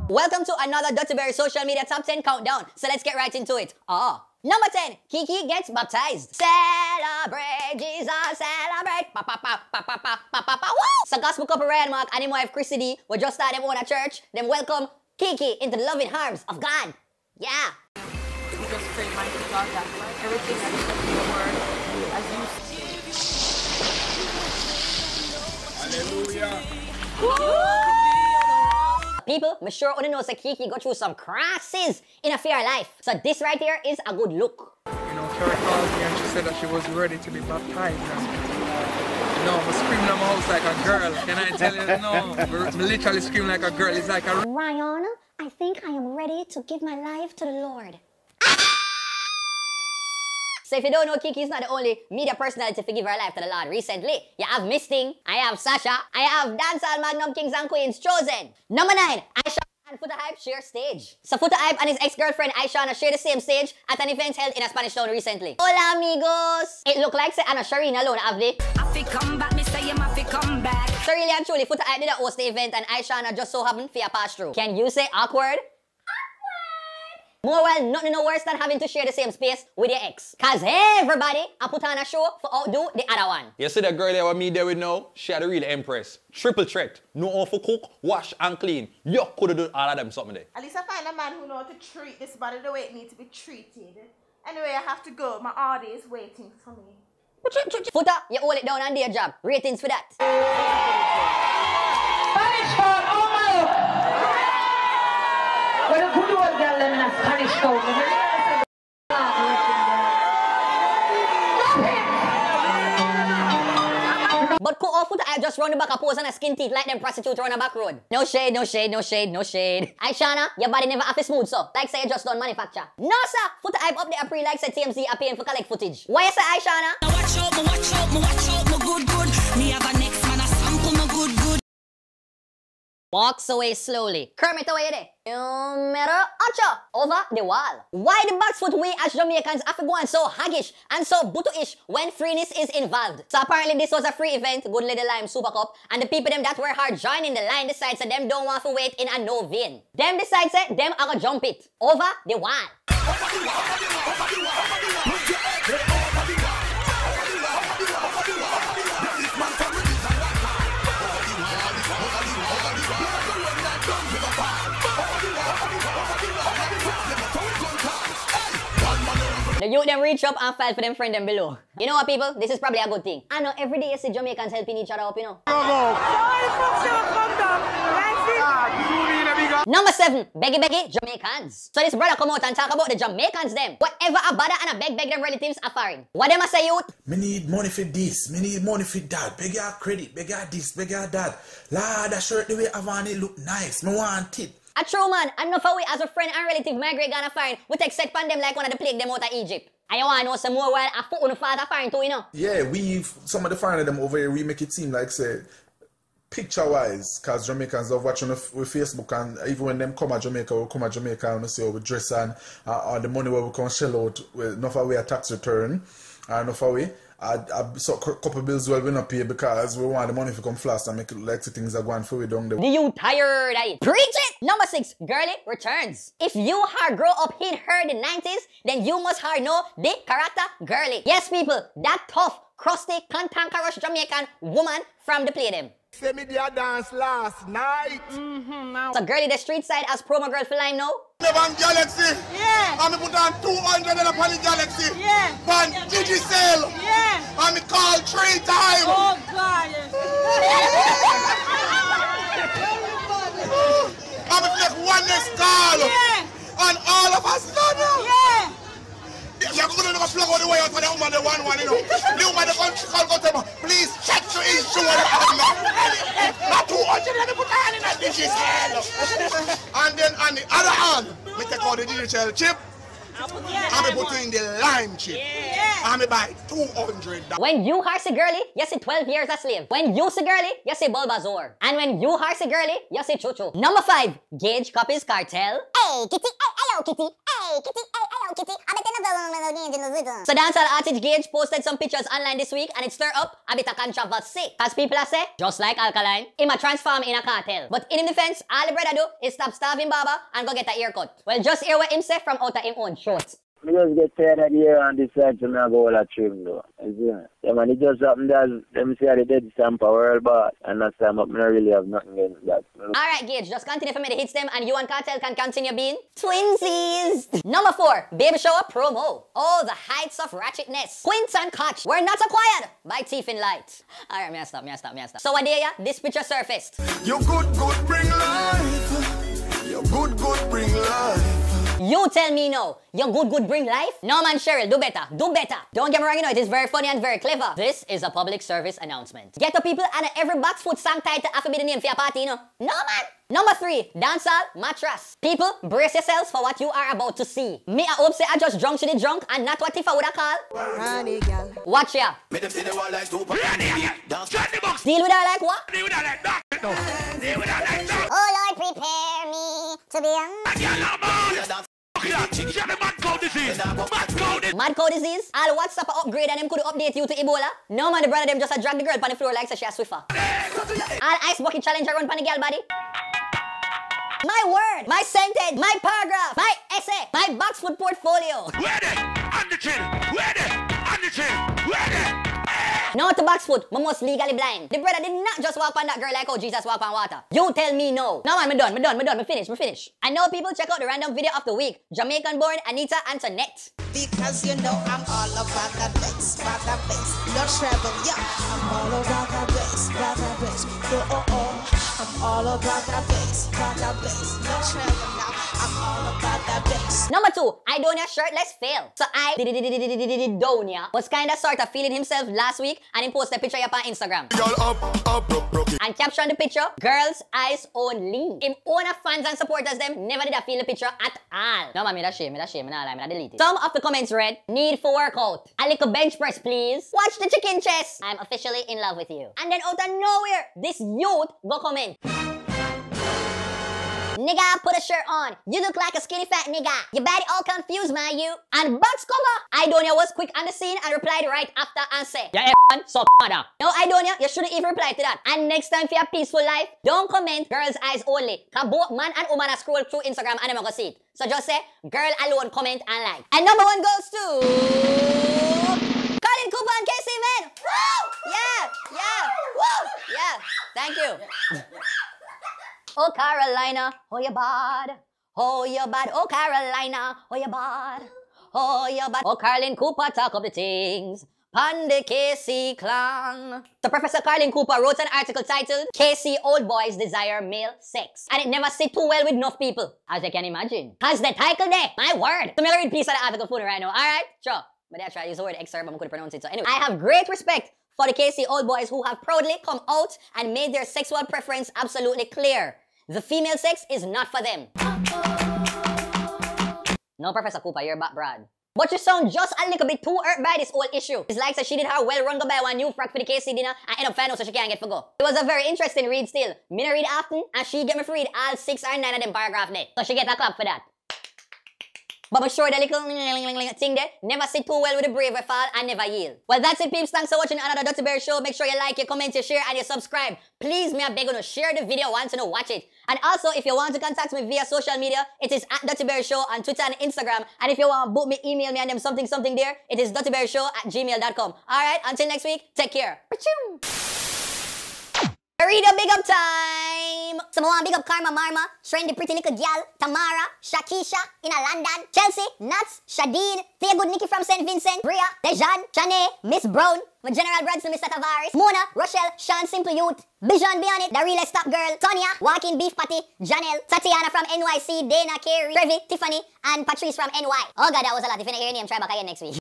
Welcome to another Dirty Berry social media top 10 countdown. So let's get right into it. Number 10, Kiki gets baptized. Celebrate, Jesus, celebrate. Pa pa pa pa pa pa pa pa pa. Woo! Sa gospel couple Ryan Mark and him wife Chrissy D will just start them own a church. Then welcome Kiki into the loving arms of God. Yeah. We just pray mighty God that everything that is in the word as you Hallelujah. People, me sure only know that Kiki go through some crosses in a fair life. So this right here is a good look. You know, Carol called me and she said that she was ready to be baptized. No, I'm screaming in my house like a girl. Can I tell you? No, I'm literally screaming like a girl. It's like a... Ryan, I think I am ready to give my life to the Lord. So if you don't know, Kiki is not the only media personality to give her life to the Lord recently. You have Misting, I have Sasha, I have Dancehall Magnum Kings and Queens Chosen. Number 9, Aisha and Foota Hype share stage. So Foota Hype and his ex-girlfriend Aishana share the same stage at an event held in a Spanish town recently. Hola amigos! It look like say Anna Shireen alone, have they? I come back, me say him I come back. So really and truly, Foota Hype did host the event and Aishana just so happened to pass through. Can you say awkward? More well, nothing no worse than having to share the same space with your ex. Cause everybody I put on a show for outdo the other one. You see that girl there with me there with now? She had a real empress. Triple threat. No one for cook, wash and clean. You could have done all of them something there. At least I find a man who knows how to treat this body the way it needs to be treated. Anyway, I have to go. My order is waiting for me. Foota, you hold it down and do your job. Ratings for that. But could all Foota I just run the back a pose and a skin teeth like them prostitute run a back road. No shade, no shade, no shade, no shade. Aishana, your body never have a smooth so. Like say you just done manufacture. No sir, Foota I up there pre like say TMZ are paying for collect footage. Why you say Aishana? Watch out, watch out, watch out, good. Me have a next man a sample, good. Walks away slowly. Kermit away there. Numero 8. Over the wall. Why the backsfoot we as Jamaicans have to go on so haggish and so buto-ish when freeness is involved? So apparently this was a free event, Good Little Lime Super Cup, and the people them that were hard joining the line decides that them don't want to wait in a no vein. Them decides that them are gonna jump it. Over the wall. The youth them reach up and file for them friend them below. You know what people? This is probably a good thing. I know every day you see Jamaicans helping each other up, you know. Number 7, Beggy Jamaicans. So this brother come out and talk about the Jamaicans them. Whatever a bother and a beg them relatives are foreign. What them a say youth? Me need money for this, me need money for that. Beg your credit, beg your this, beg your that. Lord, that shirt the way I want it look nice, me want it. A true man, and enough of we as a friend and relative migrate gonna find, we take set pan them like one of the plague them out of Egypt. And you wanna know some more while I put on the father foreign too, you know? Yeah, some of the foreign them over here, we make it seem like say picture-wise, cause Jamaicans love watching with Facebook, and even when them come at Jamaica, we come at Jamaica and we see how we dress and the money where we can shell out, enough of we a tax return, and enough of we so couple bills well we not pay because we want the money to come fast and make it like things are going for we down there. Do you tired of it? Preach it! Number 6, Girlie returns. If you hard grow up in her the 90s, then you must hard know the character Girlie. Yes people, that tough, crusty, cantankerous Jamaican woman from the play them. Say me did dance last night. So Girlie the street side as promo girl for Lime now? Live on Galaxy. Yeah. And me put on 200 upon the Galaxy. Yeah. On Gigi sale. Yeah. And me call 3 times. Oh God. And me take one next call. Yeah. And all of us done. Yeah. You're going to plug all the way out for the woman, the one, you know. The woman, the country call, go to me. Please check your issue. Not 200, let me put on in a Gigi sale. And then on the other hand, we take out the digital chip I'm putting the lime chip. I'm buy $200. When you horsey girly, you see 12 years a slave. When you see girly, you see Bulbasaur. And when you horsey girly, you see Chuchu. Number 5, Gage copies Kartel. Hey, Kitty, hey, hello, Kitty. Hey, Kitty, hey, hello, Kitty. I bet So dancehall artist Gage posted some pictures online this week and it stirred up a bit of controversy. As people are say, just like Alkaline, he might transform in a cartel. But in him defense, all the brother do is stop starving barber and go get a haircut. Well, just hear what him say from out of him own shorts. I just get tired of the hair and decide to not go all a trim though. You see? Yeah, man, it just happened that them say the dead stamp a world boss and that time up, I really have nothing against that. Alright, Gage, just continue for me to hit them and you and Kartel can continue being twinsies. Number 4, baby shower promo. Oh, the heights of ratchetness. Quince and Koch were not acquired by Thief in Light. Alright, me I stop. So what day, this picture surfaced. You good bring life. You good bring life. You tell me no, your good bring life? No man, Cheryl, do better. Don't get me wrong, you know, it is very funny and very clever. This is a public service announcement. Get the people and every box food song title have to be the name for your party, you know? No man. Number 3, dancehall mattress. People, brace yourselves for what you are about to see. Me, I hope say I just drunk to the drunk and not what if I would have called. Watch ya. Deal with her like what? Oh Lord, prepare me to be Mad cow disease? All WhatsApp upgrade and them could update you to Ebola? No man, the brother them just a drag the girl on the floor like she a Swiffer. All ice bucket challenge run on the girl body. My word, my sentence, my paragraph, my essay, my box food portfolio. No to box food, I must legally blind. The brother did not just walk on that girl like how Jesus walk on water. You tell me no. No man, me done, me finish. I know people check out the random video of the week. Jamaican born Anita Antoinette. Because you know I'm all about that bass, no trouble, yeah. I'm all about that bass, I'm all about that bass, no trouble now. I'm all about that bass. Number 2, Aidonia Shirtless fail. So Aidonia was kinda sort of feeling himself last week and he posted a picture up on Instagram. And captioned the picture, girls eyes only. Him own fans and supporters them never did I feel the picture at all. No man, me that shame, me nah lie, me that delete it. Some of the comments read, need for workout. A little bench press please. Watch the chicken chest. I'm officially in love with you. And then out of nowhere, this youth go comment. Nigga, put a shirt on. You look like a skinny fat nigga. Your body all confused, man, you. And box cover. Aidonia was quick on the scene and replied right after and said, yeah, man, so mother. No, Aidonia, you shouldn't even reply to that. And next time for your peaceful life, don't comment girls' eyes only. Cause both man and woman are scroll through Instagram and I'm gonna see it. So just say, girl alone, comment and like. And number 1 goes to CarolynCooper and Casey, man. Woo! Yeah. Woo! Yeah. Thank you. Oh Carolina, oh you bad. Oh Carolina, oh you bad. Oh CarolynCooper talk of the things. Pande KC clan. So Professor CarolynCooper wrote an article titled KC OldBoys Desire Male Sex. And it never sit too well with enough people, as you can imagine. Cause the title there, my word. So me read piece of the article for you right now, alright? Sure. But I try to use the word excerpt, but I couldn't pronounce it. So anyway, I have great respect for the KC OldBoys who have proudly come out and made their sexual preference absolutely clear. The female sex is not for them. No, Professor Cooper, you're back, Brad. But you sound just a little bit too hurt by this whole issue. It's like so she did her well-run go buy one new frock for the KC dinner and end up finding out so she can't get for go. It was a very interesting read still. Me no read often and she get me to read all 6 or 9 of them paragraph there. So she get a clap for that. But I'm sure the little thing there never sit too well with the brave we fall and never yield. Well, that's it, peeps. Thanks for watching another Dirty Bear show. Make sure you like, you comment, you share, and you subscribe. Please, me I beg you to share the video once you know watch it. And also, if you want to contact me via social media, it is at Dirty Bear Show on Twitter and Instagram. And if you want to book me, email me and them something there, it is dirtybearshow@gmail.com. Alright, until next week, take care. Read a big up time! Someone big up Karma Marma, Trendy Pretty Little Gal, Tamara, Shakisha, in London, Chelsea, Nuts, Shadid, Thea Good Nikki from St. Vincent, Bria, Dejan, Chane, Miss Brown, my General Branson, Mr. Tavares, Mona, Rochelle, Sean Simple Youth, Bijan Beyond It, The Real Stop Girl, Tonya, Walking Beef Patty, Janelle, Tatiana from NYC, Dana, Carey, Trevi, Tiffany, and Patrice from NY. Oh god, that was a lot. If you didn't hear your name, try back again next week.